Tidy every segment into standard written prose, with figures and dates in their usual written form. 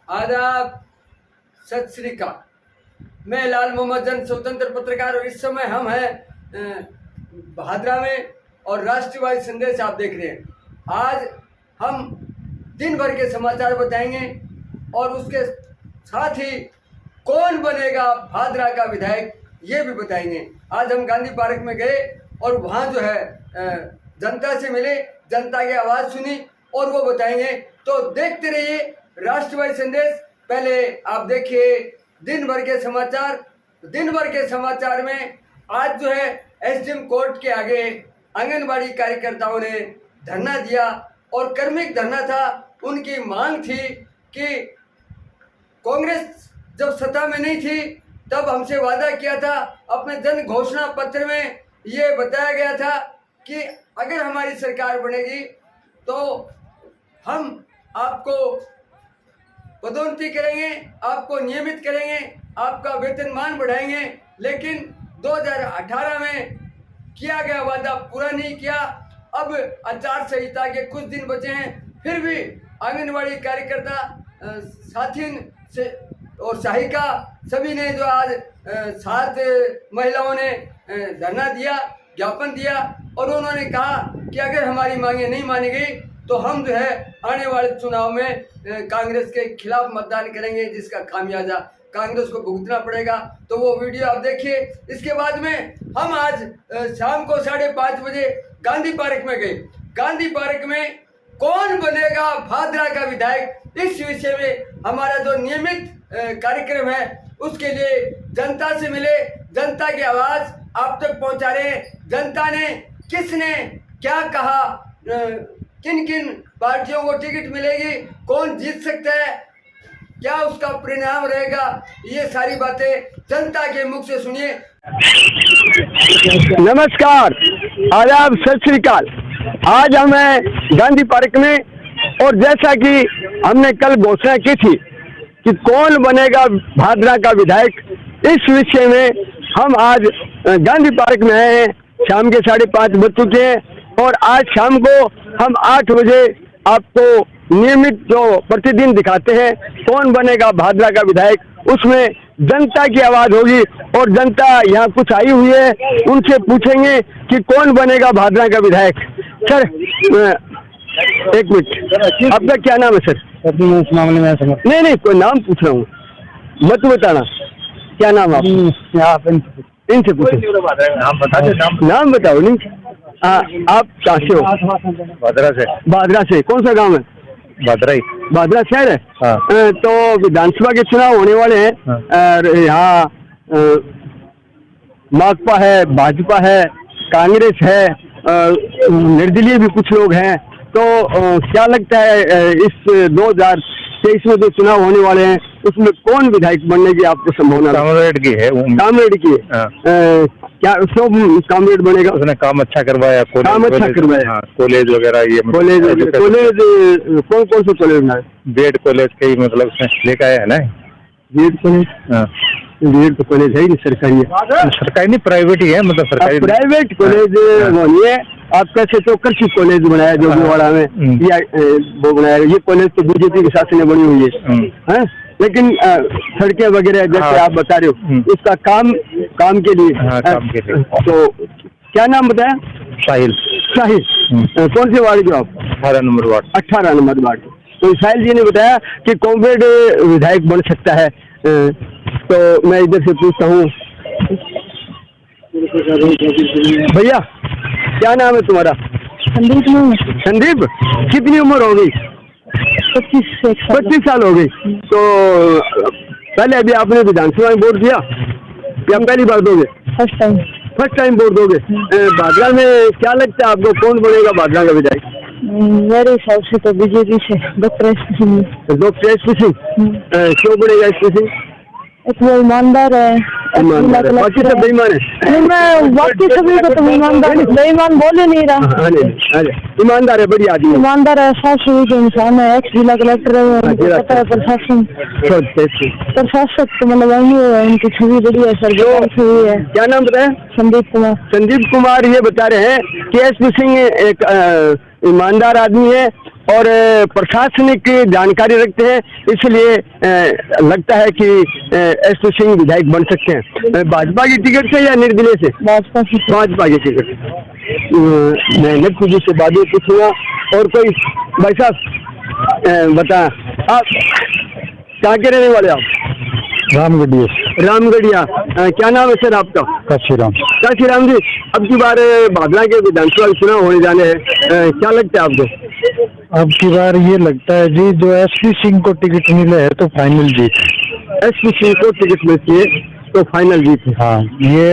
आदाब, सत श्री अकाल। मैं लाल मोहम्मद जन, स्वतंत्र पत्रकार, और इस समय हम हैं भादरा में और राष्ट्रवादी संदेश आप देख रहे हैं। आज हम दिन भर के समाचार बताएंगे और उसके साथ ही कौन बनेगा भादरा का विधायक ये भी बताएंगे। आज हम गांधी पार्क में गए और वहाँ जो है जनता से मिले, जनता की आवाज़ सुनी और वो बताएंगे। तो देखते रहिए राष्ट्रवादी संदेश। पहले आप देखिए दिन भर के समाचार। दिन भर के समाचार में आज जो है एसडीएम कोर्ट के आगे आंगनबाड़ी कार्यकर्ताओं ने धरना दिया और कर्मिक धरना था। उनकी मांग थी कि कांग्रेस जब सत्ता में नहीं थी तब हमसे वादा किया था, अपने जन घोषणा पत्र में ये बताया गया था कि अगर हमारी सरकार बनेगी तो हम आपको पदोन्नति करेंगे, आपको नियमित करेंगे, आपका वेतनमान बढ़ाएंगे। लेकिन 2018 में किया गया वादा पूरा नहीं किया। अब आचार संहिता के कुछ दिन बचे हैं, फिर भी आंगनबाड़ी कार्यकर्ता साथी से और सहायिका सभी ने जो आज 7 महिलाओं ने धरना दिया, ज्ञापन दिया और उन्होंने कहा कि अगर हमारी मांगे नहीं मानी गई तो हम जो है आने वाले चुनाव में कांग्रेस के खिलाफ मतदान करेंगे, जिसका खामियाजा कांग्रेस को भुगतना पड़ेगा। तो वो वीडियो आप देखिए। इसके बाद में हम आज शाम को 5:30 बजे गांधी पार्क में गए। गांधी पार्क में कौन बनेगा भादरा का विधायक, इस विषय में हमारा जो नियमित कार्यक्रम है उसके लिए जनता से मिले, जनता की आवाज़ आप तक पहुंचा रहे हैं। जनता ने किसने क्या कहा, किन किन पार्टियों को टिकट मिलेगी, कौन जीत सकता है, क्या उसका परिणाम रहेगा, ये सारी बातें जनता के मुख से सुनिए। नमस्कार, आदाब, सत श्री अकाल। आज हम हैं गांधी पार्क में और जैसा कि हमने कल घोषणा की थी कि कौन बनेगा भादरा का विधायक, इस विषय में हम आज गांधी पार्क में आए हैं। शाम के 5:30 बज चुके हैं और आज शाम को हम 8 बजे आपको नियमित जो प्रतिदिन दिखाते हैं कौन बनेगा भादरा का विधायक, उसमें जनता की आवाज़ होगी और जनता यहाँ कुछ आई हुई है, उनसे पूछेंगे कि कौन बनेगा भादरा का विधायक। सर एक मिनट, आपका क्या नाम है सर? इस मामले में नहीं, कोई नाम पूछ रहा हूँ, मत बताना क्या नाम आप इनसे पूछो। नाम बता दे। नाम बताओ। नहीं, आप कहाँ से हो? भादरा से। भादरा से कौन सा गांव है? भादरा ही। भादरा शहर है। हाँ। तो विधानसभा के चुनाव होने वाले हैं। हाँ। यहाँ माकपा है, भाजपा है, कांग्रेस है, निर्दलीय भी कुछ लोग हैं। तो क्या लगता है इस 2023 में जो चुनाव होने वाले हैं उसमें कौन विधायक बनने की आपको संभावना? कामरेड की है। कामरेड की है। हाँ। क्या सब कामरेड बनेगा? उसने काम अच्छा करवाया। काम अच्छा करवाया। हाँ, कॉलेज वगैरह ये कॉलेज कौन कौन से कॉलेज बनाए? बीएड कॉलेज के मतलब उसने लेकर आया है ना। B Ed college? हाँ, बीएड तो कॉलेज है ही नहीं, सरकारी है। सरकारी नहीं, प्राइवेट ही है। मतलब सरकारी प्राइवेट कॉलेज वो नहीं है। आप कैसे तो कृषि कॉलेज बनाया जोगीवाड़ा में, या वो बनाया, ये कॉलेज तो बीजेपी के शासन में बनी हुई है। लेकिन सड़कें वगैरह जैसे आप बता रहे हो उसका काम के लिए। हाँ, काम के लिए। तो क्या नाम बताया? साहिल। कौन से वार्ड के आप? 18 नंबर वार्ड। 18 number ward. तो साहिल जी ने बताया कि कांग्रेस विधायक बन सकता है। तो मैं इधर से पूछता हूँ, भैया क्या नाम है तुम्हारा? संदीप। कितनी उम्र हो गई? 25 साल हो गई। तो पहले अभी आपने विधानसभा में वोट दिया या पहली बार दोगे? फर्स्ट टाइम वोट दोगे। भादरा में क्या लगता है आपको कौन बनेगा भादरा का विधायक? मेरे हिसाब से तो बीजेपी से डॉक्टर एसपी सिंह। क्यों बनेगा एसपी सिंह? इतना ईमानदार है, बाकी सब बेईमान है। मैं बाकी सभी को तो बेईमान बोले नहीं रहा। ईमानदार है, बढ़िया आदमी, ईमानदार है, साफ सुथरे इंसान है, एक्स जिला कलेक्टर है, पता है प्रशासन प्रशासक तो मतलब वही है, उनकी छवि बढ़िया सर छवि है। क्या नाम बताया? संदीप कुमार ये बता रहे हैं कि एसपी सिंह एक ईमानदार आदमी है और प्रशासनिक जानकारी रखते हैं, इसलिए लगता है कि एसपी सिंह विधायक बन सकते हैं। भाजपा की टिकट से या निर्दलीय से? भाजपा की। भाजपा की टिकट। मैं नक्की जी से बात पूछूंगा। और कोई भाई साहब बता, आप कहाँ के रहने वाले? आप रामगढ़िया। रामगढ़िया। क्या नाम है सर आपका? काशीराम। काशीराम जी, अब की बार भादरा के विधानसभा चुनाव होने जाने हैं, क्या लगता है आपको? अब की बार ये लगता है जी, जो एसपी सिंह को टिकट मिले है तो फाइनल जीत। एसपी सिंह को टिकट मिलती है तो फाइनल जीत है। हाँ, ये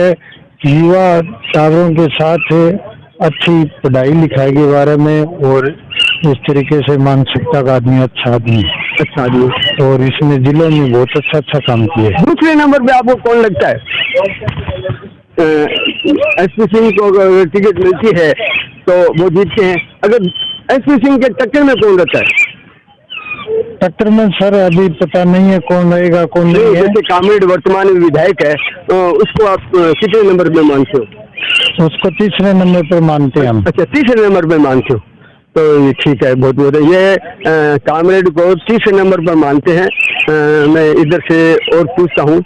युवा टावरों के साथ अच्छी पढ़ाई लिखाई के बारे में और इस तरीके से मानसिकता का आदमी, अच्छा आदमी, अच्छा आदमी, और इसने जिले में बहुत अच्छा काम किया। दूसरे नंबर पे आपको कौन लगता है? एसपी सिंह को अगर टिकट मिलती है तो वो जीतते हैं। अगर एसपी सिंह के टक्कर में कौन रहता है? टक्कर में सर अभी पता नहीं है कौन रहेगा कौन नहीं है। जैसे कामरेड वर्तमान में विधायक है, उसको आप कितने नंबर पे मानते हो? उसको तीसरे नंबर पर मानते हैं हम। अच्छा, तीसरे नंबर पे मानते हो, तो ठीक है, बहुत बहुत। ये कामरेड को तीसरे नंबर पर मानते हैं। मैं इधर से और पूछता हूँ।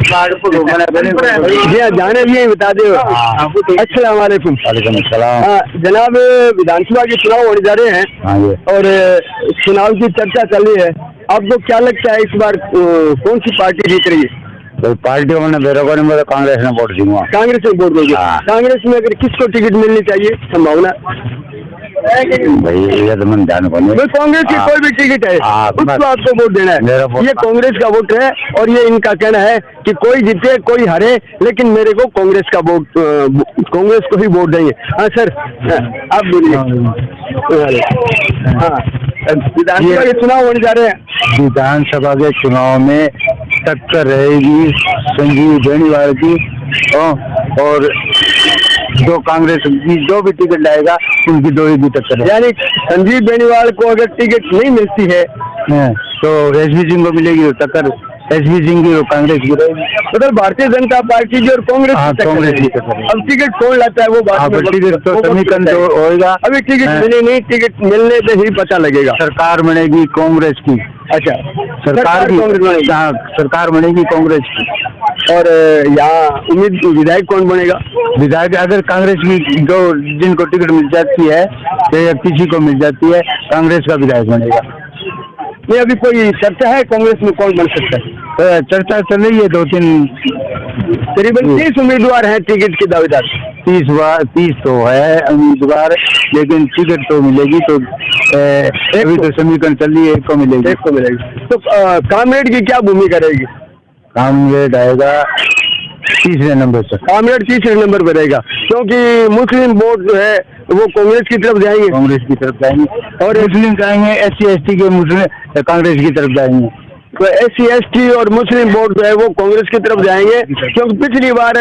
जी हाँ, जाने भी बता दो। अस्सलाम वालेकुम। वालेकुम सलाम। जनाब, विधानसभा के चुनाव होने जा रहे हैं। हाँ जी। और चुनाव की चर्चा चल रही है। आपको क्या लगता है इस बार कौन सी पार्टी जीत रही है? तो पार्टी को मैंने बेरोको नहीं बोला, कांग्रेस ने वोट दूंगा। कांग्रेस में वोट दोगे? हाँ। कांग्रेस में अगर किसको टिकट मिलनी चाहिए संभावना? भाई ये तो मैं ध्यान को नहीं। कांग्रेस की कोई भी टिकट है उसको आपको वोट देना है। ये कांग्रेस का वोट है और ये इनका कहना है कि कोई जीते कोई हारे, लेकिन मेरे को कांग्रेस का वोट, कांग्रेस को ही वोट देंगे। हाँ सर, आप बोलिए। हाँ, विधानसभा के चुनाव होने जा रहे हैं। विधानसभा के चुनाव में टक्कर रहेगी संजीव बेनीवाल की और जो कांग्रेस की जो भी टिकट लाएगा उनकी दो ही टक्कर है। यानी संजीव बेनीवाल को अगर टिकट नहीं मिलती है तो एसपी सिंह को मिलेगी तो टक्कर एसपी सिंह की और कांग्रेस की रहेगी। मतलब भारतीय जनता पार्टी की और कांग्रेस की टक्कर। अब टिकट कौन लाता है वो बात में, टिकट तो समीकरण तो होगा। अभी टिकट मिले नहीं, टिकट मिलने पे ही पता लगेगा। सरकार बनेगी कांग्रेस की। अच्छा, सरकार की सरकार बनेगी कांग्रेस की। और यहाँ उम्मीद विधायक कौन बनेगा? विधायक अगर कांग्रेस की जो जिनको टिकट मिल जाती है या किसी को मिल जाती है, कांग्रेस का विधायक बनेगा। नहीं, अभी कोई चर्चा है कांग्रेस में कौन बन सकता है? चर्चा चल रही है, 2-3 करीबन 30 उम्मीदवार हैं टिकट के दावेदार। 30 तो है उम्मीदवार, लेकिन टिकट तो मिलेगी तो अभी तो समीकरण चल रही है, एक को मिलेगी। एक को मिलेगी। तो कामरेड की क्या भूमिका रहेगी? कामरेड आएगा तीसरे नंबर पर। कामरेड तीसरे नंबर पर रहेगा, क्योंकि मुस्लिम वोट जो है वो कांग्रेस की तरफ जाएंगे। कांग्रेस की तरफ जाएंगे और मुस्लिम जाएंगे, SC/ST के मुस्लिम कांग्रेस की तरफ जाएंगे। तो SC/ST और मुस्लिम वोट जो है वो कांग्रेस की तरफ जाएंगे, क्योंकि पिछली बार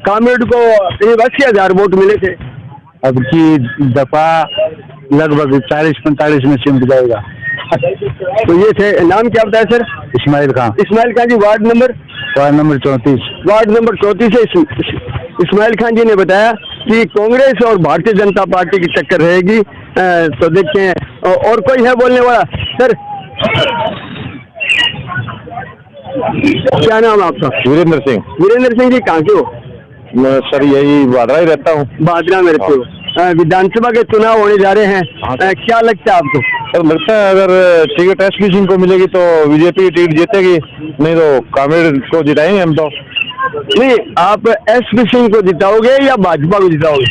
कामरेड को करीब 80,000 वोट मिले थे। अब की दफा लगभग 40-45 में सिमट जाएगा। तो ये थे, नाम क्या बताया सर? इस्माइल खान। इस्माइल खान जी, वार्ड नंबर 34। वार्ड नंबर 34 से इस्माइल खान जी ने बताया कि कांग्रेस और भारतीय जनता पार्टी की टक्कर रहेगी। तो देखते हैं और कोई है बोलने वाला? सर, क्या नाम आपका? वीरेंद्र सिंह। वीरेंद्र सिंह जी, कहाँ के हो? मैं सर यही बादरा ही रहता हूँ। बादरा में रहते हो। विधानसभा के चुनाव होने जा रहे हैं, क्या लगता है आपको? सर लगता है अगर टिकट एसपी सिंह को मिलेगी तो बीजेपी टिकट जीतेगी, नहीं तो कामरेड को जिताएंगे हम तो। नहीं, आप एसपी सिंह को जिताओगे या भाजपा को जिताओगे?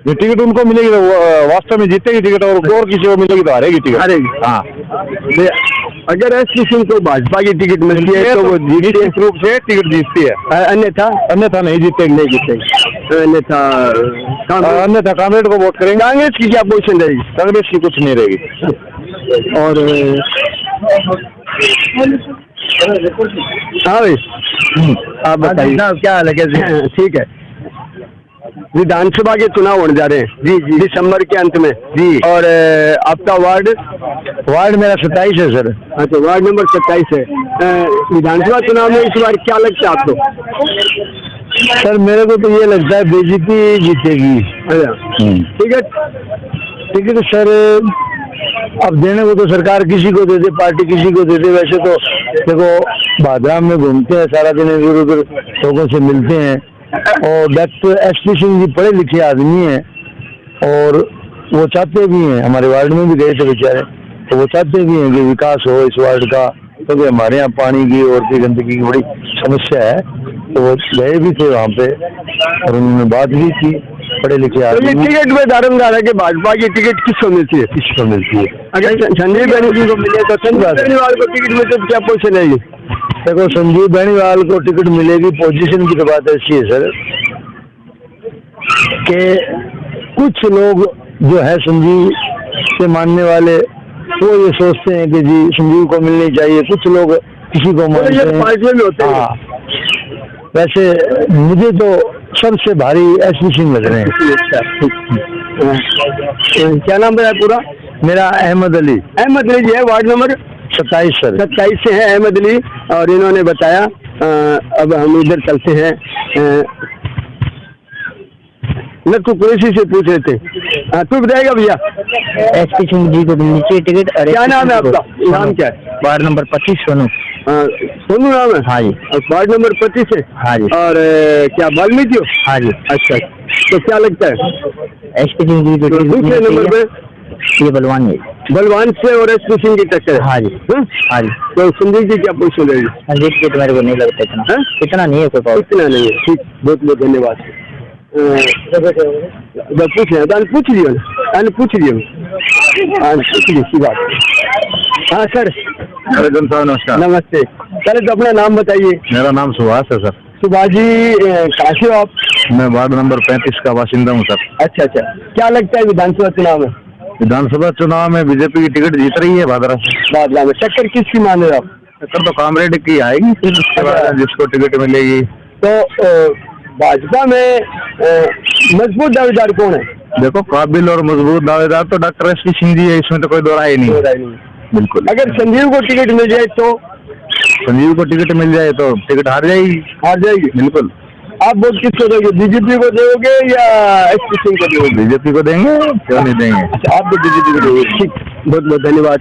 जो टिकट उनको मिलेगी तो वास्तव में जीतेगी टिकट, और किसी को मिलेगी तो हारेगी टिकट। हारेगी। हाँ, अगर एसपी सिंह को भाजपा की टिकट मिलती है तो वो निश्चित रूप से टिकट जीतती है, अन्यथा नहीं जीतेगी। अन्यथा कांग्रेस को वोट करेंगे। कांग्रेस की क्या पोजीशन रहेगी? कांग्रेस की कुछ नहीं रहेगी। और हाँ भाई, आप बताइए क्या हाल है, कैसे? ठीक है, विधानसभा के चुनाव होने जा रहे हैं जी, दिसंबर के अंत में जी। और आपका वार्ड मेरा 27 है सर। अच्छा, वार्ड नंबर 27 है। विधानसभा चुनाव में इस बार क्या लगता है आपको? सर मेरे को तो ये लगता है बीजेपी जीतेगी। टिकट सर अब देने को तो सरकार किसी को दे दे, पार्टी किसी को दे दे। वैसे तो देखो भादरा में घूमते हैं सारा दिन, इधर उधर लोगों से मिलते हैं, और डॉक्टर एसपी सिंह जी पढ़े लिखे आदमी हैं और वो चाहते भी हैं, हमारे वार्ड में भी गए थे बेचारे, तो वो चाहते भी हैं कि विकास हो इस वार्ड का, क्योंकि हमारे यहाँ पानी की और की गंदगी की बड़ी समस्या है। तो वो गए भी थे वहाँ पे और उन्होंने बात भी की, पढ़े लिखे आदमी। तो टिकट में दारोमदार है कि भाजपा की टिकट किसको मिलती है? किसको मिलती है? अगर संजीव बेनीवाल को मिले तो संजीव बेनीवाल को टिकट में तो क्या पोजीशन रहेगी? देखो संजीव बेनीवाल को टिकट मिलेगी, पोजीशन की तो बात ऐसी है सर कि कुछ लोग जो है संजीव से मानने वाले वो ये सोचते हैं कि जी संजीव को मिलनी चाहिए, कुछ लोग किसी को मानते हैं, पार्टी में भी होते हैं। हाँ, वैसे मुझे तो सबसे भारी एसपी सिंह लग रहे हैं। क्या नाम है पूरा? मेरा अहमद अली जी है, वार्ड नंबर 27 सर। 27 से है अहमद अली, और इन्होंने बताया। अब हम इधर चलते हैं, नक्कू कुरैशी से पूछ रहे थे। तू बताएगा भैया? एसपी सिंह जी को मिलनी चाहिए टिकट। क्या नाम है आपका? नाम क्या है? Ward number 25 Sonu. सोनू नाम है? हाँ जी। वार्ड नंबर 25 है? हाँ जी। और क्या वाल्मीकि हो? हाँ जी। अच्छा, तो क्या लगता है एसपी सिंह जी को तो दूसरे नंबर पे ये बलवान है। बलवान से और एसपी सिंह की टक्कर है? हाँ जी। हाँ जी। तो संजीव जी क्या पोजीशन रहेगी? संजीव जी मेरे को नहीं लगता इतना, इतना नहीं है कोई पावर। इतना नहीं है, ठीक, बहुत बहुत धन्यवाद। पूछ रहे पूछ लियो पूछ लियो सी बात। हाँ सर, नमस्कार। नमस्ते। पहले तो अपना नाम बताइए। मेरा नाम सुभाष है सर। सुभाष जी, कहाँ से हो आप? मैं वार्ड नंबर 35 का बाशिंदा हूँ सर। अच्छा अच्छा, क्या लगता है विधानसभा चुनाव में? विधानसभा चुनाव में बीजेपी की टिकट जीत रही है भादरा में। टक्कर किसकी मान रहे हो आप? टक्कर तो कामरेड की आएगी, जिसको टिकट मिलेगी। तो भाजपा में मजबूत दावेदार कौन है? देखो काबिल और मजबूत दावेदार तो डॉक्टर एसपी सिंह जी है, इसमें तो कोई दो राय नहीं है। बिल्कुल। अगर संजीव को टिकट मिल जाए तो? संजीव को टिकट मिल जाए तो टिकट हार जाएगी। हार जाएगी, बिल्कुल। आप वोट किसको दोगे? बीजेपी को दोगे या एसपी सिंह को दोगे? बीजेपी को देंगे, क्यों नहीं देंगे। अच्छा, आप तो बीजेपी को दोगे, ठीक, बहुत बहुत धन्यवाद।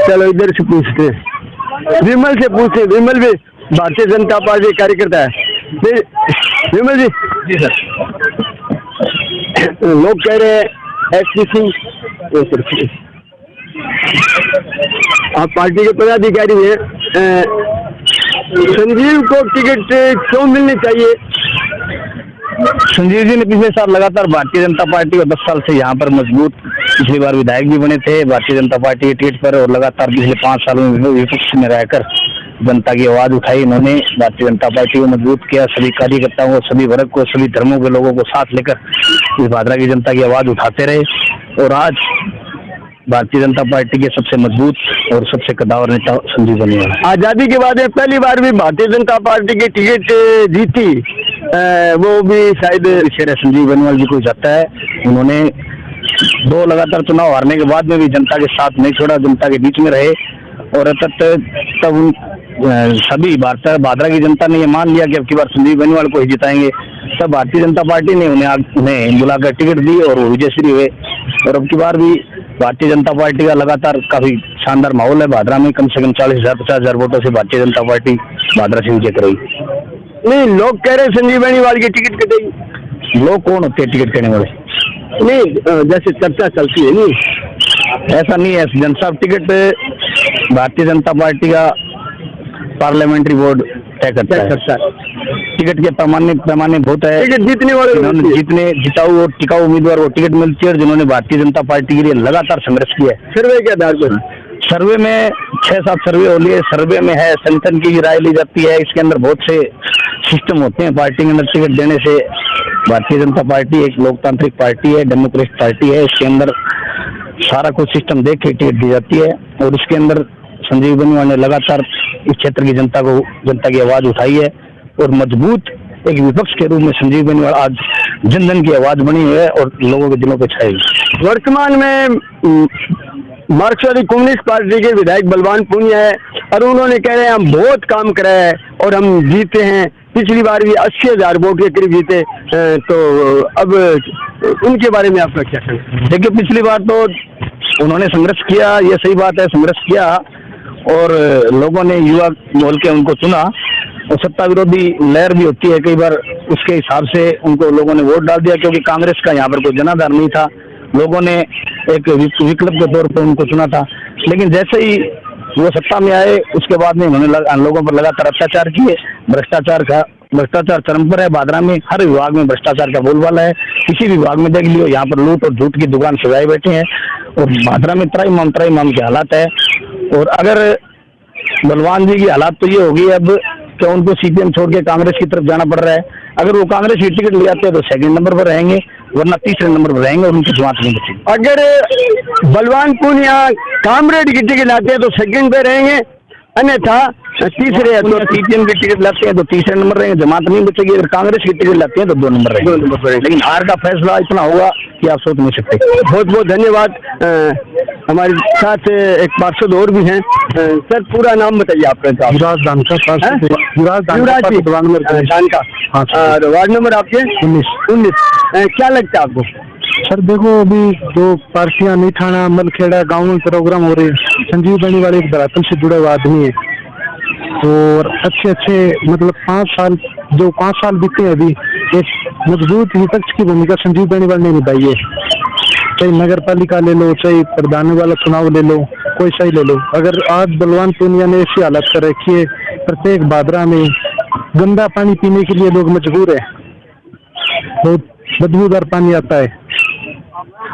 चलो इधर से पूछते हैं, विमल से पूछते हैं। विमल भी भारतीय जनता पार्टी कार्यकर्ता है। विमल जी। जी सर। लोग कह रहे हैं एसपी सिंह, आप पार्टी के पदाधिकारी हैं, संजीव को टिकट क्यों मिलनी चाहिए? संजीव जी ने पिछले साल लगातार भारतीय जनता पार्टी को 10 साल से यहाँ पर मजबूत, पिछली बार विधायक भी बने थे भारतीय जनता पार्टी के टिकट पर, और लगातार पिछले 5 सालों में विपक्ष में रहकर जनता की आवाज उठाई। इन्होंने भारतीय जनता पार्टी को मजबूत किया, सभी कार्यकर्ताओं को, सभी वर्ग को, सभी धर्मों के लोगों को साथ लेकर इस भादरा की जनता की आवाज उठाते रहे, और आज भारतीय जनता पार्टी के सबसे मजबूत और सबसे कद्दावर नेता संजीव बेनीवाल। आजादी के बाद पहली बार भी भारतीय जनता पार्टी की टिकट जीती, वो भी शायद शेर संजीव बेनीवाल जी को जाता है। उन्होंने 2 लगातार चुनाव हारने के बाद में भी जनता के साथ नहीं छोड़ा, जनता के बीच में रहे, और तब सभी भादरा की जनता ने ये मान लिया कि अब की बार संजीव बेनीवाल को ही जिताएंगे। तब भारतीय जनता पार्टी ने उन्हें बुलाकर टिकट दी और वो विजयश्री हुए, और अब की बार भी भारतीय जनता पार्टी का लगातार काफी शानदार माहौल है भादरा में। कम से कम 40,000-50,000 वोटों से भारतीय जनता पार्टी भादरा से जीत रही। नहीं, लोग कह रहे हैं संजीव बेनीवाल की टिकट कटेगी। लोग कौन होते हैं टिकट देने वाले? नहीं, जैसे चर्चा चलती है। नहीं, ऐसा नहीं है। जनसभ टिकट भारतीय जनता पार्टी का पार्लियामेंट्री बोर्ड तय करता है। टिकट के पैमाने बहुत है। टिकट जीतने वाले जिताऊ और टिकाऊ उम्मीदवार को टिकट मिलती है, और जिन्होंने भारतीय जनता पार्टी के लिए लगातार संघर्ष किया है। सर्वे के आधार पर? सर्वे में 6-7 सर्वे हो लिए। सर्वे में है, संगठन की राय ली जाती है, इसके अंदर बहुत से सिस्टम होते हैं। पार्टी के अंदर टिकट देने से, भारतीय जनता पार्टी एक लोकतांत्रिक पार्टी है, डेमोक्रेटिक पार्टी है, इसके अंदर सारा कुछ सिस्टम देख के टिकट दी जाती है। और इसके अंदर संजीव बेनीवाल ने लगातार इस क्षेत्र की जनता की आवाज उठाई है, और मजबूत एक विपक्ष के रूप में संजीव बेनीवाल आज जन जन की आवाज बनी है और लोगों के दिलों पे छाएगी। वर्तमान में मार्क्सवादी कम्युनिस्ट पार्टी के विधायक बलवान पूनिया है और उन्होंने कह रहे हैं हम बहुत काम कराया है और हम जीते हैं। पिछली बार भी 80,000 वोट के करीब जीते। तो अब उनके बारे में आपका क्या कहना? देखिए, पिछली बार तो उन्होंने संघर्ष किया, ये सही बात है, संघर्ष किया और लोगों ने युवा बोल के उनको चुना और सत्ता विरोधी लहर भी होती है कई बार, उसके हिसाब से उनको लोगों ने वोट डाल दिया क्योंकि कांग्रेस का यहाँ पर कोई जनाधार नहीं था। लोगों ने एक विकल्प के तौर पर उनको चुना था। लेकिन जैसे ही वो सत्ता में आए उसके बाद में उन्होंने लोगों पर लगातार अत्याचार किए। भ्रष्टाचार चरम पर है। भादरा में हर विभाग में भ्रष्टाचार का बोलबाला है। किसी भी विभाग में देख लियो, यहाँ पर लूट और झूठ की दुकान सजाए बैठे हैं और भादरा में त्राईमाम के हालात है। और अगर बलवान जी की हालात तो ये होगी अब कि उनको सीपीएम छोड़ के कांग्रेस की तरफ जाना पड़ रहा है। अगर वो कांग्रेस की टिकट ले जाते हैं तो सेकंड नंबर पर रहेंगे, वरना तीसरे नंबर पर रहेंगे और उनकी जमात नहीं बचेगी। अगर बलवान पूनिया कामरेड की टिकट लाते हैं तो सेकंड पे रहेंगे, अन्यथा तीसरे तो सीपीएम की टिकट लाते हैं तो तीसरे नंबर रहेंगे, जमात नहीं बचेगी। अगर कांग्रेस की टिकट लाते हैं तो 2 नंबर रहेंगे। लेकिन हार का फैसला इतना होगा कि आप सोच नहीं सकते। बहुत बहुत धन्यवाद। हमारे साथ एक पार्षद और भी हैं। सर, पूरा नाम बताइए आपका? युवराज जानका। और वार्ड नंबर आपके 19। क्या लगता है आपको? सर देखो, अभी जो पार्टियां नीठाना मलखेड़ा गाँव में प्रोग्राम हो रहे हैं। संजीव बेनीवाल एक धरातल से जुड़ा हुआ आदमी है और अच्छे मतलब 5 साल बीते अभी एक मजबूत विपक्ष की भूमिका संजीव बेनीवाल ने निभाई है। चाहे नगर पालिका ले लो, चाहे प्रधान वाला चुनाव ले लो, कोई सही ले लो। अगर आज बलवान पूनिया ने ऐसी हालत कर रखी है, प्रत्येक भादरा में गंदा पानी पीने के लिए लोग मजबूर है। बहुत बदबूदार पानी आता है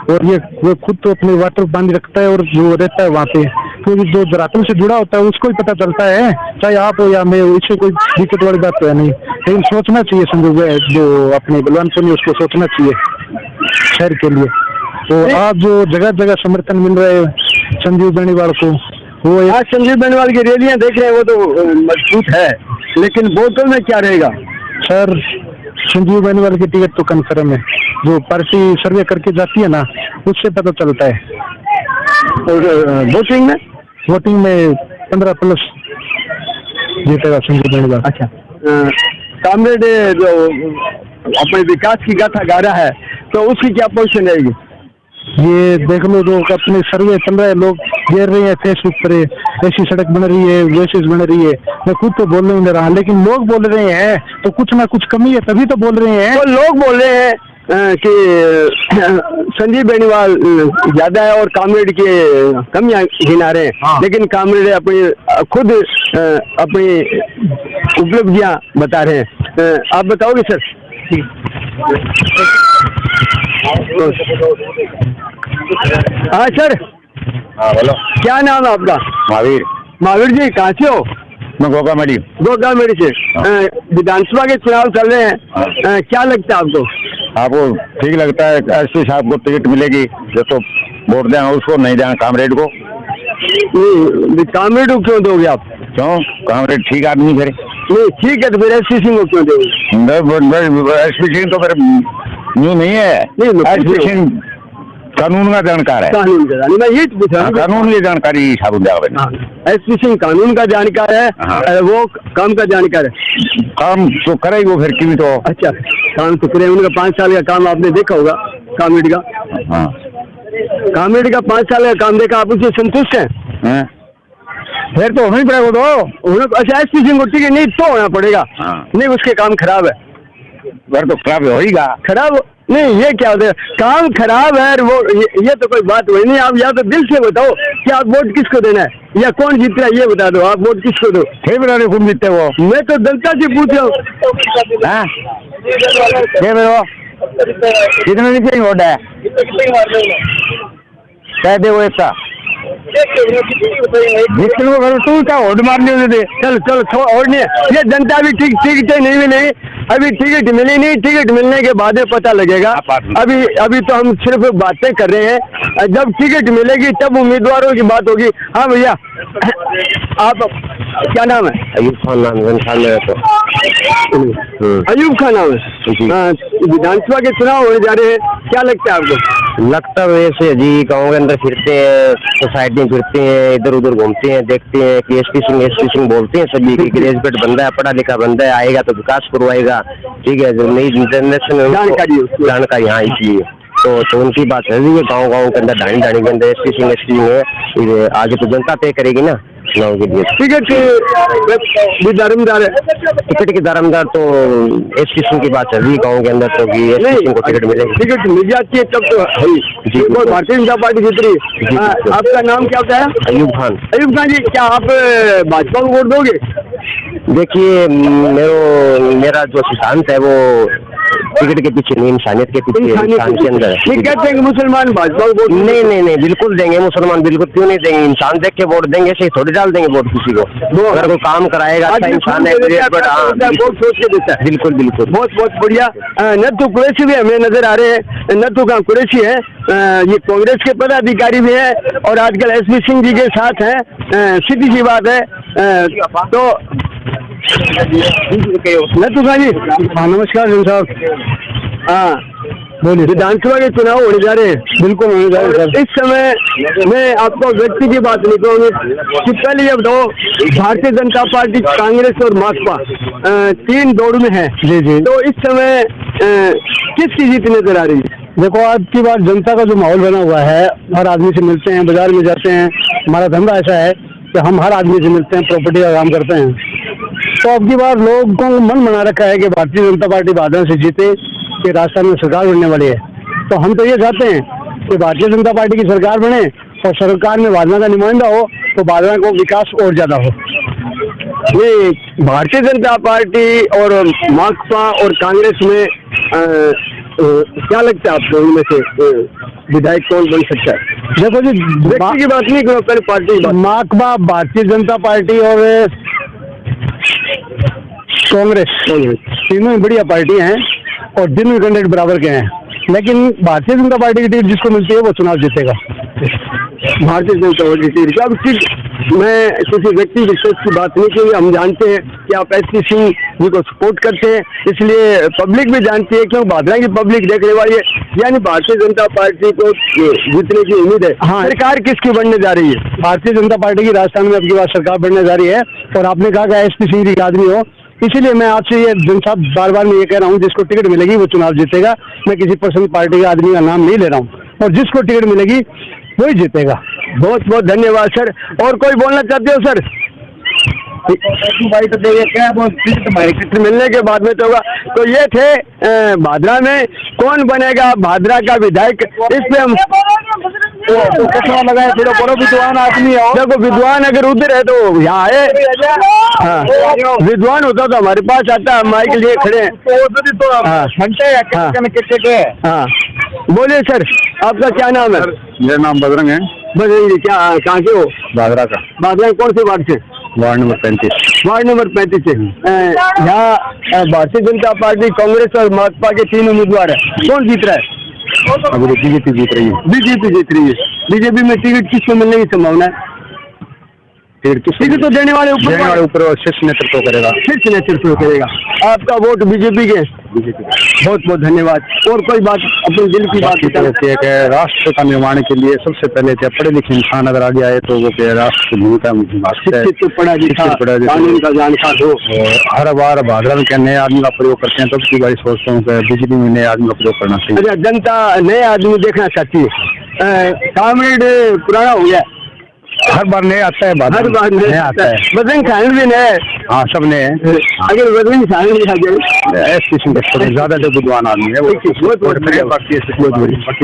और ये वो खुद तो अपने वाटर पानी रखता है और जो रहता है वहाँ पे तो जो धरातल से जुड़ा होता है उसको ही पता चलता है, चाहे आप हो या मैं हो। इससे कोई दिक्कत वाली बात तो है नहीं। लेकिन सोचना चाहिए संजोग है जो अपने बलवान पूनिया उसको सोचना चाहिए शहर के लिए। तो आज जो जगह जगह समर्थन मिल रहा है संजीव बेनीवाल को, वो आज संजीव बेनीवाल की रैलियां देख रहे हैं, वो तो मजबूत है, लेकिन बोतल में क्या रहेगा? सर संजीव बेनीवाल की टिकट तो कन्फर्म है। जो पार्टी सर्वे करके जाती है ना, उससे पता चलता है। और वोटिंग में 15+ जीतेगा संजीव बेनीवाल। अच्छा, कामरेड जो अपने विकास की गाथा गा रहा है तो उसकी क्या पोजीशन रहेगी? ये देख लो, जो अपने सर्वे चल रहा है, लोग घेर रहे हैं फेसबुक पर, ऐसी सड़क बन रही है, वैसी बन रही है। मैं खुद तो बोल नहीं रहा, लेकिन लोग बोल रहे हैं तो कुछ ना कुछ कमी है, तभी तो बोल रहे हैं। तो लोग बोल रहे हैं कि संजीव बेनीवाल ज्यादा है और कामरेड के कमियां गिना रहे हैं। हाँ। लेकिन कामरेड अपनी खुद अपनी उपलब्धियां बता रहे हैं। आप बताओगे सर? हाँ सर। हाँ बोलो। क्या नाम है आपका? महावीर जी, कहाँ से हो? मैं गोगामेड़ी से। विधानसभा के चुनाव चल रहे हैं, क्या लगता है आपको? आपको ठीक लगता है एसपी साहब को टिकट मिलेगी जो तो वोट देंगे उसको, नहीं देंगे कामरेड को। कामरेड को क्यों दोगे आप? क्यों? कामरेड ठीक आदमी फिर नहीं ठीक है, तो फिर एसपी सिंह को क्यों दोगे? एसपी सिंह तो फिर न्यू नहीं है। एसपी सिंह कानून का जानकार है। कानून का मैं ये पूछा, कानून की जानकारी एसपी सिंह कानून का जानकार है। हाँ। वो काम का जानकार है। काम तो करेगी वो फिर क्यों तो। अच्छा, काम तो करे। उनका 5 साल का काम आपने देखा होगा कामरेड का। हाँ, कामरेड का 5 साल का काम देखा, आप उससे संतुष्ट हैं? फिर तो होना ही पड़ेगा। तो अच्छा, एसपी सिंह को टिकट नहीं तो होना पड़ेगा। हाँ। नहीं, उसके काम खराब है। फिर तो खराब होगा। खराब नहीं, ये क्या होता है? काम खराब है वो, ये तो कोई बात हुई नहीं। आप या तो दिल से बताओ कि आप वोट किसको देना है या कौन जीत रहा है, ये बता दो। आप वोट किसको दो? फिर बता दो कौन जीतते वो। मैं तो जनता से पूछ रहा हूँ। कितने रुपये वोट है? कह दे वो ऐसा जितने को तू क्या वोट मारने दे। चलो और नहीं, ये जनता भी ठीक नहीं भी नहीं अभी टिकट मिली नहीं, टिकट मिलने के बाद में पता लगेगा। अभी तो हम सिर्फ बातें कर रहे हैं, जब टिकट मिलेगी तब उम्मीदवारों की बात होगी। हाँ भैया, आप क्या नाम है? अयूब खान नाम है तो। अयूब खान नाम है। विधानसभा के चुनाव होने जा रहे हैं, क्या लगता है आपको? लगता है वैसे जी, गाँव के अंदर फिरते हैं, सोसाइटी में फिरते हैं, इधर उधर घूमते हैं, देखते हैं कि एसपी सिंह बोलते हैं सभी की ग्रेजुएट बंदा है, पढ़ा लिखा बंदा है, आएगा तो विकास करवाएगा। ठीक है, जो नई जनरेशन जानकारी, हाँ इसलिए तो उनकी बात है जी। गाँव के अंदर ढाणी के अंदर एसपी सिंह है, आगे तो जनता तय करेगी ना चुनाव के लिए। टिकट भी दारोमदार है, टिकट के दारोमदार तो एसपी सिंह की बात है जी। गाँव के अंदर तो एसपी सिंह को टिकट मिलेगी, टिकट मिल जाती है तब तो है जी। भारतीय जनता पार्टी जीत रही है। आपका नाम क्या होता है? अयूब खान। अयूब खान जी, क्या आप भाजपा को वोट दोगे? देखिए, मेरा जो सिद्धांत है वो टिकट के पीछे नहीं, इंसानियत के पीछे, इंसान के अंदर। नहीं कहते हैं कि मुसलमान भाजपा को वोट नहीं, बिल्कुल देंगे मुसलमान, बिल्कुल क्यों नहीं देंगे। इंसान देख के वोट देंगे, ऐसे थोड़ी डाल देंगे वोट किसी को। अगर कोई काम कराएगा, अच्छा इंसान है, सोच के देता है। बिल्कुल बहुत बढ़िया। नत्थु कुरैशी भी हमें नजर आ रहे हैं। नत्थु का कुरैशी है, ये कांग्रेस के पदाधिकारी भी है और आजकल एसपी सिंह जी के साथ है। सीधी सी बात है। तो नत्थु खान जी, हाँ नमस्कार साहब। हाँ बोलिए। विधानसभा के चुनाव होने जा रहे हैं। बिल्कुल होने जा रहे हैं। इस समय मैं आपको व्यक्ति की बात नहीं कहूँगी कि पहले ये बताओ, भारतीय जनता पार्टी, कांग्रेस और माकपा तीन दौड़ में है जी। तो इस समय किसकी जीत नजर आ रही है? देखो, आज की बार जनता का जो माहौल बना हुआ है, हर आदमी से मिलते हैं, बाजार में जाते हैं। हमारा धंधा ऐसा है कि हम हर आदमी से मिलते हैं, प्रॉपर्टी का काम करते हैं। तो अब की बार लोगों को मन बना रखा है कि भारतीय जनता पार्टी बादल से जीते, कि राजस्थान में सरकार बनने वाली है। तो हम तो ये चाहते हैं कि भारतीय जनता पार्टी की सरकार बने और सरकार में भाजपा का नुमाइंदा हो, तो भाजपा को विकास और ज्यादा हो। ये भारतीय जनता पार्टी और माकपा और कांग्रेस में क्या लगता है आपको, इनमें से विधायक कौन बन सकता है? देखो जी, व्यक्ति की बात नहीं करो, पहले पार्टी की बात। माकपा, भारतीय जनता पार्टी और कांग्रेस तीनों ही बढ़िया पार्टी हैं और तीनों ही कैंडिडेट बराबर के हैं। लेकिन भारतीय जनता पार्टी की टिकट जिसको मिलती है वो चुनाव जीतेगा। भारतीय जनता पार्टी। अब मैं किसी व्यक्ति विशेष की बात नहीं की, हम जानते हैं कि आप एसपी सिंह जी को सपोर्ट करते हैं, इसलिए पब्लिक भी जानती है, क्योंकि भादरा की पब्लिक देखने वाली है। यानी भारतीय जनता पार्टी को जीतने की उम्मीद है। हाँ, सरकार किसकी बनने जा रही है? भारतीय जनता पार्टी की राजस्थान में अब की बार सरकार बनने जा रही है। और आपने कहा कि एसपी सिंह जी का आदमी हो, इसीलिए मैं आपसे ये जनता बार मैं ये कह रहा हूँ, जिसको टिकट मिलेगी वो चुनाव जीतेगा। मैं किसी पसंद पार्टी का आदमी का नाम नहीं ले रहा हूँ, और जिसको टिकट मिलेगी वही जीतेगा। बहुत बहुत धन्यवाद सर। और कोई बोलना चाहते हो सर? टिकट मिलने के बाद में तो होगा। तो ये थे भादरा में कौन बनेगा भादरा का विधायक, इस पे हम लगाए। थोड़ा बड़ो विद्वान आदमी है, देखो विद्वान अगर उधर है तो यहाँ आए। हाँ, विद्वान होता तो हमारे पास आता, हम माइक लिए खड़े हैं। हाँ, बोलिए सर, आपका क्या नाम है? मेरा नाम बजरंग है। बजरंग जी, क्या कहाँ के हो? भादरा का। भादरा कौन से वार्ड से? Ward number 35। वार्ड नंबर 35 से। यहाँ भारतीय जनता पार्टी, कांग्रेस और माकपा के तीन उम्मीदवार है, कौन जीत रहा है? अभी बीजेपी जीत रही है। बीजेपी जीत रही है। बीजेपी में टिकट किसको मिलने की संभावना है? टिकट तो देने वाले ऊपर शीर्ष नेतृत्व करेगा। शीर्ष नेतृत्व करेगा। आपका वोट बीजेपी के? बीजेपी। बहुत बहुत धन्यवाद। और कोई बात अपने दिल की बात रहती है कि राष्ट्र का निर्माण के लिए सबसे पहले पढ़े लिखे इंसान अगर आगे आए तो वो राष्ट्र की भूमिका पढ़ा लिखा, कानून का जानकार हो। हर बार भादरा में क्या नए आदमी का प्रयोग करते हैं, तो उसकी बारी सोचता हूँ कि बीजेपी में नए आदमी का प्रयोग करना चाहिए। अच्छा, जनता नए आदमी देखना चाहती है। कामरेड पुराना हो गया, हर बार नया आता है, हर बार नया आता है। बजरंग खान भी नया है। हाँ, सब नए हैं। अगर बजरंग खान भी आ जाए, ज्यादा जो बुद्धवान आदमी है, बाकी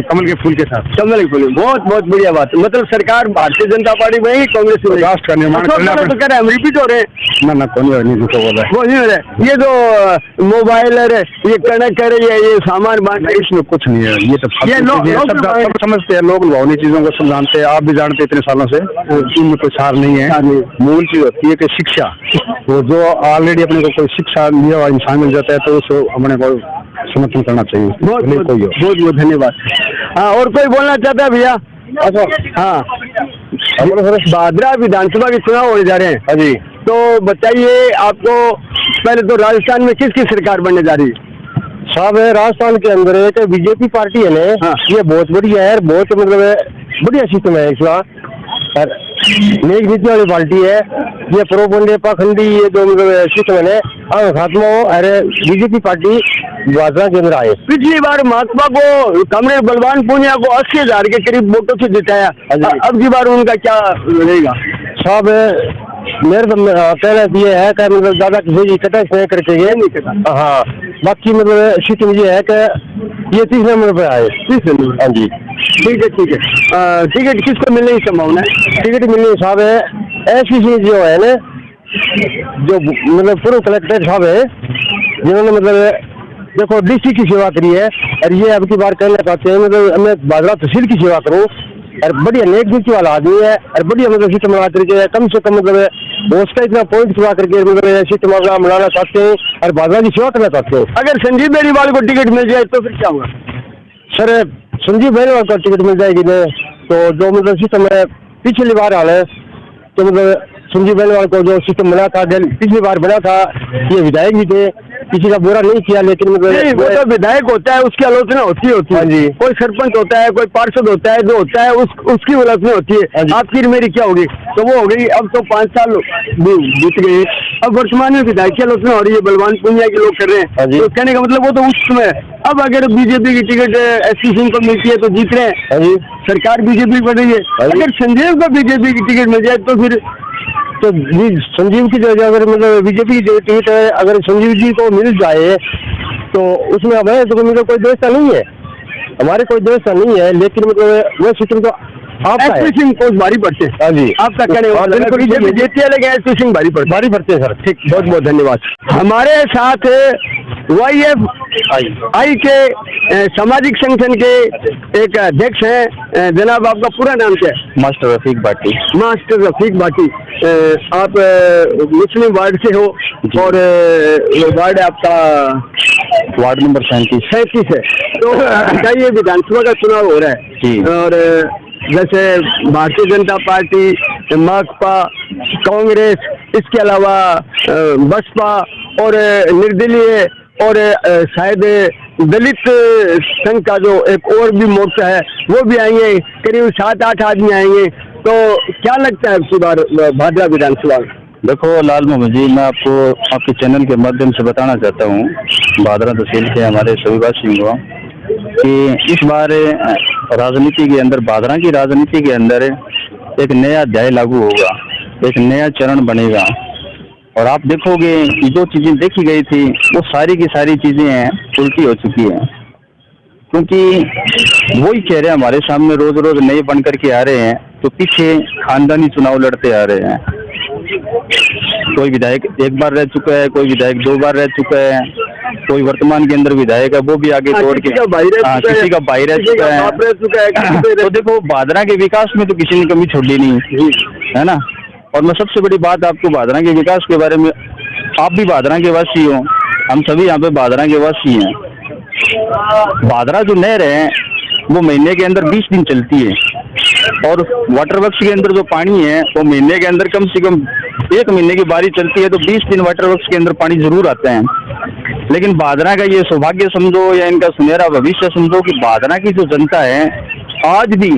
कमल के फूल के साथ। कमल के फूल, बहुत बहुत बढ़िया बात। मतलब सरकार भारतीय जनता पार्टी में, कांग्रेस में राष्ट्र का निर्माण करना। हम रिपीट हो रहे हैं ना कौन नहीं बोल रहा है, वो नहीं हो रहा है। ये जो मोबाइल है, ये कनेक्ट कर रही है, ये सामान बांट, इसमें कुछ नहीं है। ये तो सब समझते हैं, लोग भावनी चीजों को सब जानते हैं। आप भी जानते हैं इतने सालों से। इनमें कोई सार नहीं है। मूल चीज होती है कि शिक्षा, वो जो ऑलरेडी अपने को कोई शिक्षा लिया हुआ इंसान मिल जाता है तो उसको अपने को समर्थन करना चाहिए। बहुत बहुत धन्यवाद। हाँ, और कोई बोलना चाहता है भैया? हाँ, भादरा विधानसभा के चुनाव होने जा रहे हैं। हाँ जी, तो बताइए, आपको पहले तो राजस्थान में किसकी सरकार बनने जा रही है? साहब राजस्थान के अंदर एक बीजेपी पार्टी है ना, हाँ। ये बहुत बढ़िया है, बहुत मतलब बढ़िया सिस्टम है इसका, नेक नीति वाली पार्टी है। ये प्रोपंडे पाखंडी ये जो मतलब सिस्टम है खात्मा हो, अरे बीजेपी पार्टी भाजपा के अंदर आए। पिछली बार महात्मा को कमरेड बलवान पूनिया को 80,000 के करीब वोटों से जिताया, अब की बार उनका क्या रहेगा? साहब मेरे तो कहना ये है कि मतलब ज्यादा किसी की कटाई नहीं करके ये नहीं करता। हाँ, बाकी मतलब सिस्टम ये है कि ये 30 नंबर पे आए। 30 नंबर? हाँ जी। ठीक है ठीक है। टिकट किसको मिलने की संभावना है? टिकट मिलने साहब है ऐसी चीज जो है ना, जो मतलब पूर्व कलेक्टर साहब है जिन्होंने मतलब देखो डिस्ट्रिक्ट की सेवा करी है, और ये अब की बार कहना चाहते हैं मतलब मैं बाजरा तहसील की सेवा करूँ, और बढ़िया नेक नीति वाला आदमी है, और बढ़िया मतलब सिस्टम बना करके कम से कम मतलब उसका इतना पॉइंट सेवा करके मतलब सिस्टम बनाना चाहते हैं और बाजरा की सेवा करना चाहते हैं। अगर संजीव बेनीवाल को टिकट मिल जाए तो फिर क्या होगा? सर संजीव बेनीवाल को टिकट मिल जाएगी ना, तो जो मतलब सिस्टम है पिछली बार हाल है, तो मतलब संजीव बेनीवाल को जो सिस्टम बना था, पिछली बार बना था, ये विधायक भी थे, किसी का बुरा नहीं किया, लेकिन मतलब वो तो विधायक होता है, उसकी आलोचना होती है। हाँ जी। कोई सरपंच होता है, कोई पार्षद होता है, जो होता है उसकी आलोचना होती है। आपकी मेरी क्या होगी? तो वो हो गई। अब तो 5 साल बीत गए, अब वर्तमान में विधायक की आलोचना हो रही है, बलवान पूनिया के लोग कर रहे हैं। तो कहने का मतलब वो तो उस समय, अब अगर बीजेपी की टिकट एसपी सिंह को मिलती है तो जीत रहे हैं, सरकार बीजेपी बन रही है। अगर संजीव को बीजेपी की टिकट मिल जाए तो फिर तो संजीव की जगह अगर मतलब बीजेपी की टिकट है, अगर संजीव जी को मिल जाए तो उसमें हमें तो मतलब कोई व्यवस्था नहीं है, हमारे कोई व्यवस्था नहीं है, लेकिन मतलब वो सिस्टम तो आपका है। एसपी सिंह को भारी पड़ते हैं। हाँ जी, आपका कहने का मतलब बीजेपी जीती है, लेकिन एसपी सिंह भारी पड़ते हैं। सर ठीक, बहुत बहुत धन्यवाद। हमारे साथ YFI के सामाजिक संगठन के एक अध्यक्ष हैं। जनाब, आपका पूरा नाम क्या है? मास्टर रफीक भाटी। मास्टर रफीक भाटी, आप मुस्लिम वार्ड से हो, और वार्ड आपका वार्ड नंबर 37 है। तो बताइए, विधानसभा का चुनाव हो रहा है, और जैसे भारतीय जनता पार्टी, माकपा, कांग्रेस, इसके अलावा बसपा और निर्दलीय और शायद दलित संघ का जो एक और भी मोर्चा है वो भी आएंगे, करीब 7-8 आदमी आएंगे। तो क्या लगता है आपकी बार भादरा विधानसभा में? देखो लाल मोहम्मद जी, मैं आपको आपके चैनल के माध्यम से बताना चाहता हूँ भादरा तहसील के हमारे सभी वासियों को कि इस बार राजनीति के अंदर, भादरा की राजनीति के अंदर एक नया अध्याय लागू होगा, एक नया चरण बनेगा, और आप देखोगे कि जो चीजें देखी गई थी वो सारी की सारी चीजें हैं उल्टी हो चुकी हैं, क्योंकि वही चेहरे हमारे सामने रोज रोज नए बन करके आ रहे हैं, तो पीछे खानदानी चुनाव लड़ते आ रहे हैं। कोई विधायक 1 बार रह चुका है, कोई विधायक 2 बार रह चुका है, कोई वर्तमान के अंदर विधायक है वो भी आगे तोड़ के किसी का भाई रह चुका है। तो देखो, भादरा के विकास में तो किसी ने कमी छोड़ी नहीं है ना। और मैं सबसे बड़ी बात आपको भादरा के विकास के बारे में, आप भी भादरा के वासी हो, हम सभी यहाँ पे भादरा के वासी हैं। भादरा जो नहर है वो महीने के अंदर 20 दिन चलती है, और वाटर वर्क्स के अंदर जो पानी है वो महीने के अंदर कम से कम 1 महीने की बारी चलती है, तो 20 दिन वाटर वर्क्स के अंदर पानी जरूर आता है। लेकिन भादरा का ये सौभाग्य समझो या इनका सुनहरा भविष्य समझो कि भादरा की जो जनता है आज भी,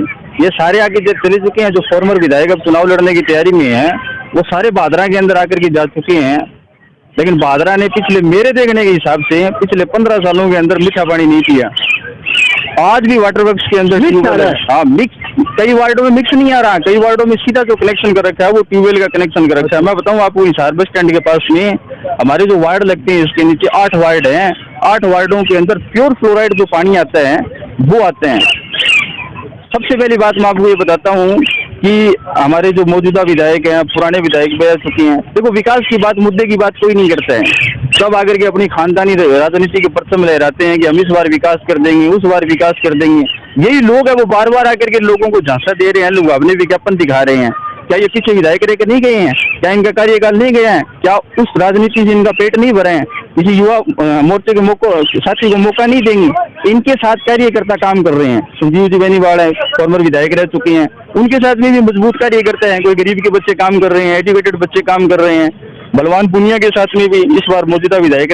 ये सारे आगे जो चले चुके हैं, जो फॉर्मर विधायक अब चुनाव लड़ने की तैयारी में हैं, वो सारे भादरा के अंदर आकर के जा चुके हैं। लेकिन भादरा ने पिछले, मेरे देखने के हिसाब से पिछले 15 सालों के अंदर मीठा पानी नहीं पिया। आज भी वाटर वर्क्स के अंदर मिक्स, कई वार्डों में मिक्स नहीं आ रहा, कई वार्डों में सीधा जो कनेक्शन कर रखा है वो ट्यूबवेल का कनेक्शन कर रखा है। मैं बताऊं आपको, हिसार बस स्टैंड के पास में हमारे जो वार्ड लगते हैं इसके नीचे 8 वार्ड हैं, 8 वार्डों के अंदर प्योर फ्लोराइड जो पानी आता है वो आते हैं। सबसे पहली बात मैं आपको ये बताता हूँ कि हमारे जो मौजूदा विधायक हैं, पुराने विधायक भी आ चुके हैं। देखो, विकास की बात, मुद्दे की बात कोई नहीं करता है, सब आकर के अपनी खानदानी राजनीति के परचम लहराते हैं कि हम इस बार विकास कर देंगे, उस बार विकास कर देंगे। यही लोग हैं वो बार बार आकर के लोगों को झांसा दे रहे हैं, लुभावने विज्ञापन दिखा रहे हैं। क्या ये पीछे विधायक रह नहीं गए हैं? क्या इनका कार्यकाल नहीं गया है? क्या उस राजनीति से इनका पेट नहीं भरा है? किसी युवा मोर्चे के साथी को मौका नहीं देंगे? इनके साथ कार्यकर्ता काम कर रहे हैं। संजीव जी बेनीवाल है, फॉर्मर विधायक रह चुके हैं, उनके साथ में भी मजबूत कार्यकर्ता है। कोई गरीब के बच्चे काम कर रहे हैं, एजुकेटेड बच्चे काम कर रहे हैं। बलवान पुनिया के साथ में भी इस बार मौजूदा विधायक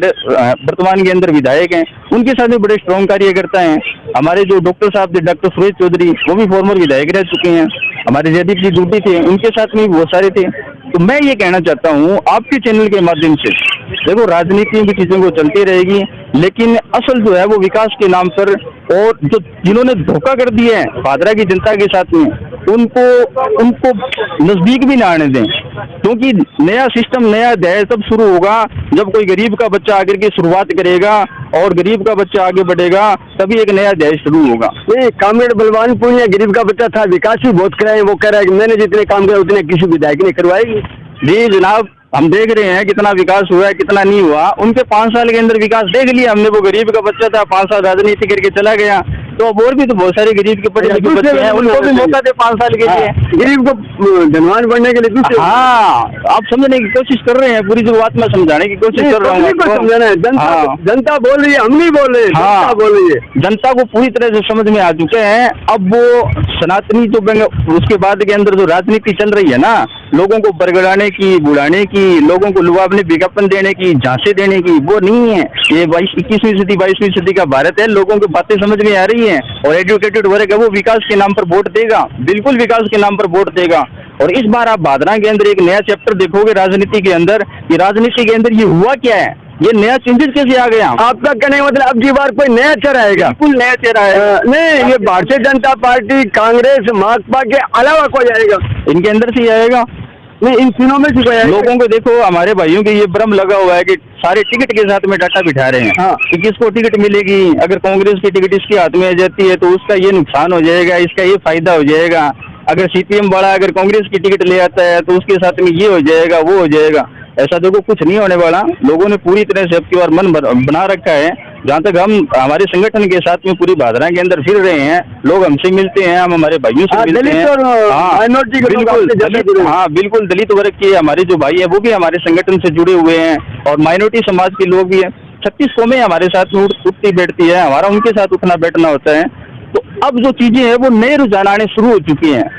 वर्तमान के अंदर विधायक हैं, उनके साथ में बड़े स्ट्रॉन्ग कार्यकर्ता हैं। हमारे जो डॉक्टर साहब थे, डॉक्टर सुरेश चौधरी, वो भी फॉर्मर विधायक रह चुके हैं। हमारे जयदीप जी ड्यूटी थे, उनके साथ में भी बहुत सारे थे। तो मैं ये कहना चाहता हूँ आपके चैनल के माध्यम से, देखो राजनीति की चीजों को चलती रहेगी, लेकिन असल जो है वो विकास के नाम पर, और जो जिन्होंने धोखा कर दिया है भादरा की जनता के साथ में, उनको नजदीक भी ना आने दें। क्योंकि नया सिस्टम, नया अध्याय तब शुरू होगा जब कोई गरीब का बच्चा आकर के शुरुआत करेगा और गरीब का बच्चा आगे बढ़ेगा, तभी एक नया अध्याय शुरू होगा। नहीं, कामरेड बलवान पुनिया गरीब का बच्चा था, विकास भी बहुत कराए। वो कह रहा है कि मैंने जितने काम किया उतने किसी विधायक ने करवाएगी। जी जनाब, हम देख रहे हैं कितना विकास हुआ है, कितना नहीं हुआ। उनके 5 साल के अंदर विकास देख लिया हमने। वो गरीब का बच्चा था, 5 साल राजनीति करके चला गया। तो अब और भी तो बहुत सारे गरीब के पढ़े लिखे बच्चे हैं, उनको भी मौका दे 5 साल के लिए। गरीब को धनवान बनने के लिए दूसरे, हाँ, आप समझने की कोशिश कर रहे हैं, पूरी जो बात मैं समझाने की कोशिश कर रहा हूँ। समझाना है, जनता बोल रही है, हम नहीं बोल रहे, जनता बोल रही है। जनता को पूरी तरह से समझ में आ चुके हैं। अब वो सनातनी जो उसके बाद के अंदर जो राजनीति चल रही है ना, लोगों को बरगड़ाने की, बुलाने की, लोगों को लुभावने विज्ञापन देने की, झांसे देने की, वो नहीं है। ये 21वीं सदी 22वीं सदी का भारत है। लोगों को बातें समझ में आ रही हैं और एजुकेटेड वर्ग है वो विकास के नाम पर वोट देगा, बिल्कुल विकास के नाम पर वोट देगा। और इस बार आप भादरा के अंदर एक नया चैप्टर देखोगे राजनीति के अंदर, कि राजनीति के अंदर ये हुआ क्या है, ये नया चेंजेस कैसे आ गया। आपका कहने का मतलब अब की बार कोई नया चेहरा आएगा? बिल्कुल नया चेहरा है। नहीं, ये भारतीय जनता पार्टी, कांग्रेस, माकपा के अलावा कोई आएगा? इनके अंदर से ही आएगा। नहीं, इन तीनों में से कोई आएगा? लोगों को देखो, हमारे भाइयों के ये भ्रम लगा हुआ है कि सारे टिकट के साथ में डाटा बिठा रहे हैं। हाँ। कि किसको टिकट मिलेगी, अगर कांग्रेस की टिकट इसके हाथ में आ जाती है तो उसका ये नुकसान हो जाएगा, इसका ये फायदा हो जाएगा। अगर सीपीएम वाला अगर कांग्रेस की टिकट ले आता है तो उसके साथ में ये हो जाएगा, वो हो जाएगा। ऐसा देखो कुछ नहीं होने वाला। लोगों ने पूरी तरह से अब की बार मन बना रखा है। जहाँ तक हम हमारे संगठन के साथ में पूरी भादरा के अंदर फिर रहे हैं, लोग हमसे मिलते हैं, हम हमारे भाइयों से मिलते हैं। हाँ बिल्कुल, दलित वर्ग के हमारे जो भाई है वो भी हमारे संगठन से जुड़े हुए हैं, और माइनॉरिटी समाज के लोग भी हैं। 36 कौमें हमारे साथ में उठती बैठती है, हमारा उनके साथ उठना बैठना होता है। तो अब जो चीजें हैं वो नए रुझान आने शुरू हो चुकी हैं।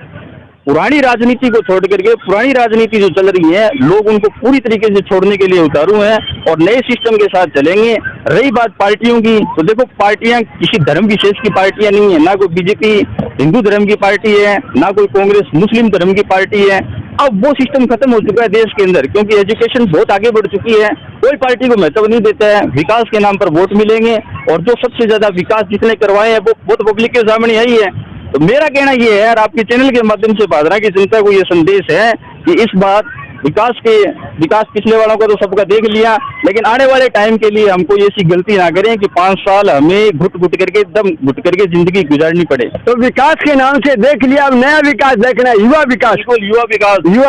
पुरानी राजनीति को छोड़ करके, पुरानी राजनीति जो चल रही है, लोग उनको पूरी तरीके से छोड़ने के लिए उतारू हैं और नए सिस्टम के साथ चलेंगे। रही बात पार्टियों की, तो देखो पार्टियां किसी धर्म विशेष की पार्टियां नहीं है, ना कोई बीजेपी हिंदू धर्म की पार्टी है, ना कोई कांग्रेस मुस्लिम धर्म की पार्टी है। अब वो सिस्टम खत्म हो चुका है देश के अंदर, क्योंकि एजुकेशन बहुत आगे बढ़ चुकी है। कोई पार्टी को महत्व नहीं देता है, विकास के नाम पर वोट मिलेंगे, और जो सबसे ज्यादा विकास जिसने करवाए हैं वो तो पब्लिक के सामने आई है। तो मेरा कहना ये है, और आपके चैनल के माध्यम से भादरा की जनता को ये संदेश है कि इस बार विकास पिछले वालों को तो सबका देख लिया, लेकिन आने वाले टाइम के लिए हमको ये ऐसी गलती ना करें कि 5 साल हमें घुट घुट करके जिंदगी गुजारनी पड़े। तो विकास के नाम से देख लिया, अब नया विकास देखना है, युवा विकास। युवा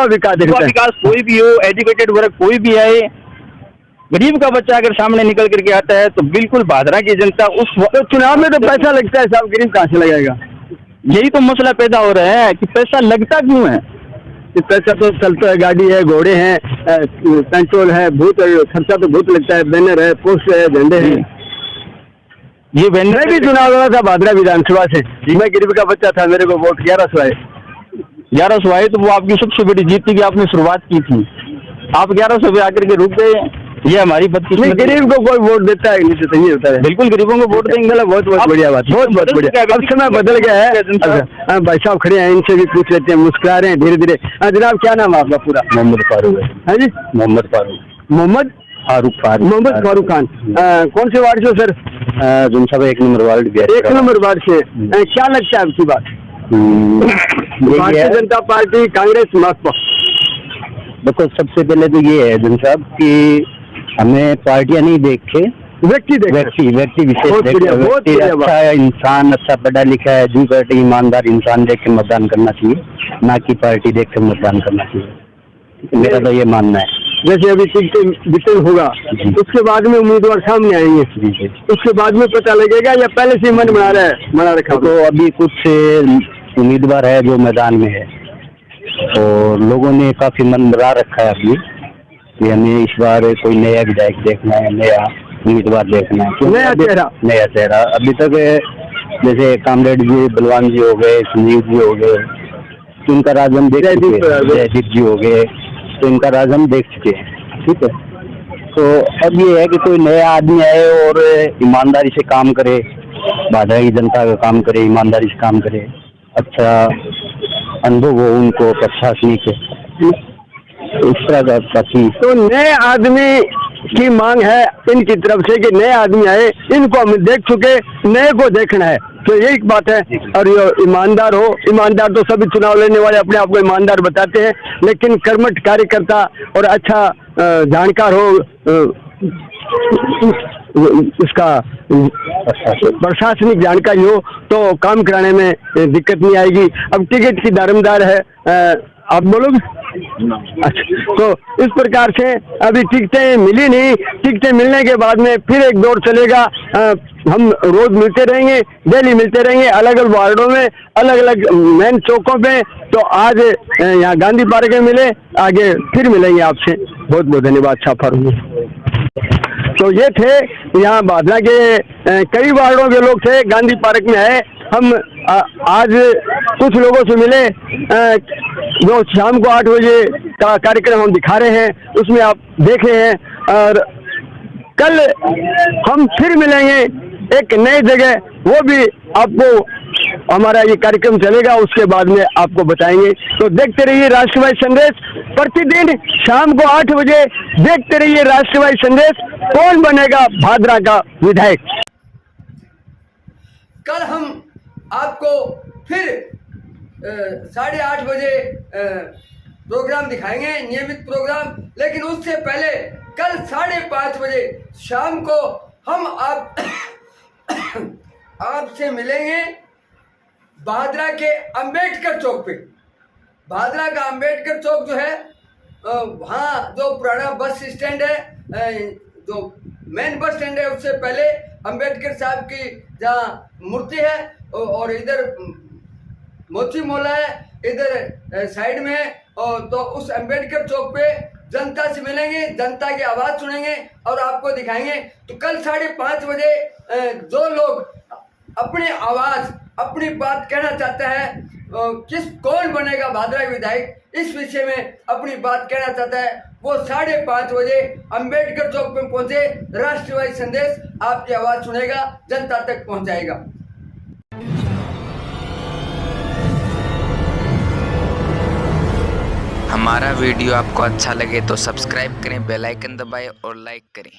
विकास कोई भी हो, एजुकेटेड वर्ग कोई भी आए, गरीब का बच्चा अगर सामने निकल करके आता है तो बिल्कुल भादरा की जनता उस तो चुनाव में तो पैसा लगता है साहब, गरीब कहाँ से लगाएगा? यही तो मसला पैदा हो रहा है कि पैसा लगता क्यों है। पैसा तो चलता है, गाड़ी है, घोड़े हैं, पेट्रोल है, बहुत खर्चा तो बहुत लगता है, बैनर है, पोस्टर है, झंडे हैं। ये बैनर भी चुनाव लड़ा था भादरा विधानसभा से, मैं गरीब का बच्चा था, मेरे को वोट 1100 आए। 1100 आए तो वो आपकी सबसे बड़ी जीत थी कि आपने शुरुआत की थी। आप 1100 पे आकर के रुक गए, ये हमारी बदकिस्मती। गरीब को कोई वोट देता है नहीं, तो सही होता है। बिल्कुल गरीबों को वोट देंगे, बहुत बढ़िया बात, बहुत बढ़िया। अब समय बदल गया है। भाई साहब खड़े हैं, इनसे भी पूछ लेते हैं, मुस्कुरा रहे हैं धीरे धीरे। जनाब क्या नाम है आपका पूरा? मोहम्मद फारूक है जी। मोहम्मद फारूक खान। कौन से वार्ड से सर? जनसभा 1 नंबर वार्ड। 1 नंबर वार्ड से। क्या लगता है आपकी बात? भारतीय जनता पार्टी, कांग्रेस, माकपा? देखो सबसे पहले तो ये है जन साहब कि हमें पार्टियां नहीं देख के व्यक्ति विशेष अच्छा इंसान, अच्छा पढ़ा लिखा है, एजुकेटेड ईमानदार इंसान देख के मतदान करना चाहिए, ना कि पार्टी देख के मतदान करना चाहिए। मेरा तो ये मानना है। जैसे अभी वितरण होगा उसके बाद में उम्मीदवार सामने आएंगे, उसके बाद में पता लगेगा या पहले से मन बना रखा? तो अभी कुछ उम्मीदवार है जो मैदान में है, और लोगों ने काफी मन बना रखा है अभी कि हमें इस बार कोई नया विधायक देखना है, नया उम्मीदवार देखना है, नया चेहरा। अभी तक जैसे कामरेड जी, बलवान जी हो गए, संजीव जी हो गए, तो इनका राज हम देख चुके हैं, जयदीप जी हो गए, तो इनका राज हम देख चुके हैं। ठीक है, तो अब ये है कि कोई नया आदमी आए और ईमानदारी से काम करे, भादरा की जनता का काम करे, ईमानदारी से काम करे, अच्छा अनुभव हो उनको प्रशासनिक, इस तरह का काफी। तो नए आदमी की मांग है इनकी तरफ से कि नए आदमी आए, इनको हम देख चुके, नए को देखना है, तो यही बात है। और ये ईमानदार हो, ईमानदार तो सभी चुनाव लेने वाले अपने आप को ईमानदार बताते हैं, लेकिन कर्मठ कार्यकर्ता और अच्छा जानकार हो, इसका प्रशासनिक जानकारी हो, तो काम कराने में दिक्कत नहीं आएगी। अब टिकट की दारोमदार है, आप बोलोगे? अच्छा, तो इस प्रकार से अभी टिकटें मिली नहीं, टिकटें मिलने के बाद में फिर एक दौर चलेगा। हम रोज मिलते रहेंगे, डेली मिलते रहेंगे, अलग अलग वार्डों में, अलग अलग मेन चौकों पे। तो आज यहाँ गांधी पार्क में मिले, आगे फिर मिलेंगे आपसे। बहुत बहुत धन्यवाद शाफर। तो ये थे यहाँ भादरा के कई वार्डों के लोग थे, गांधी पार्क में आए। हम आज कुछ लोगों से मिले जो शाम को 8 बजे का कार्यक्रम हम दिखा रहे हैं, उसमें आप देख रहे हैं। और कल हम फिर मिलेंगे एक नई जगह, वो भी आपको हमारा ये कार्यक्रम चलेगा, उसके बाद में आपको बताएंगे। तो देखते रहिए राष्ट्रवादी संदेश, प्रतिदिन शाम को 8 बजे देखते रहिए राष्ट्रवादी संदेश। कौन बनेगा भादरा का विधायक? कल हम आपको फिर 8:30 बजे प्रोग्राम दिखाएंगे, नियमित प्रोग्राम। लेकिन उससे पहले कल 5:30 बजे शाम को हम आपसे मिलेंगे भादरा के अंबेडकर चौक पे। भादरा का अंबेडकर चौक जो है, वहाँ जो पुराना बस स्टैंड है, जो मेन बस स्टैंड है, उससे पहले अंबेडकर साहब की जहाँ मूर्ति है, और इधर मोती मोहल्ला है, इधर साइड में है। और तो उस अंबेडकर चौक पे जनता से मिलेंगे, जनता की आवाज़ सुनेंगे और आपको दिखाएंगे। तो कल 5:30 बजे जो लोग अपनी आवाज़, अपनी बात कहना चाहता है, कौन बनेगा भादरा विधायक, इस विषय में अपनी बात कहना चाहता है, वो 5:30 बजे अंबेडकर चौक पे पहुंचे। राष्ट्रवादी संदेश आपकी आवाज़ सुनेगा, जनता तक पहुंचाएगा। हमारा वीडियो आपको अच्छा लगे तो सब्सक्राइब करें, बेल आइकन दबाएं और लाइक करें।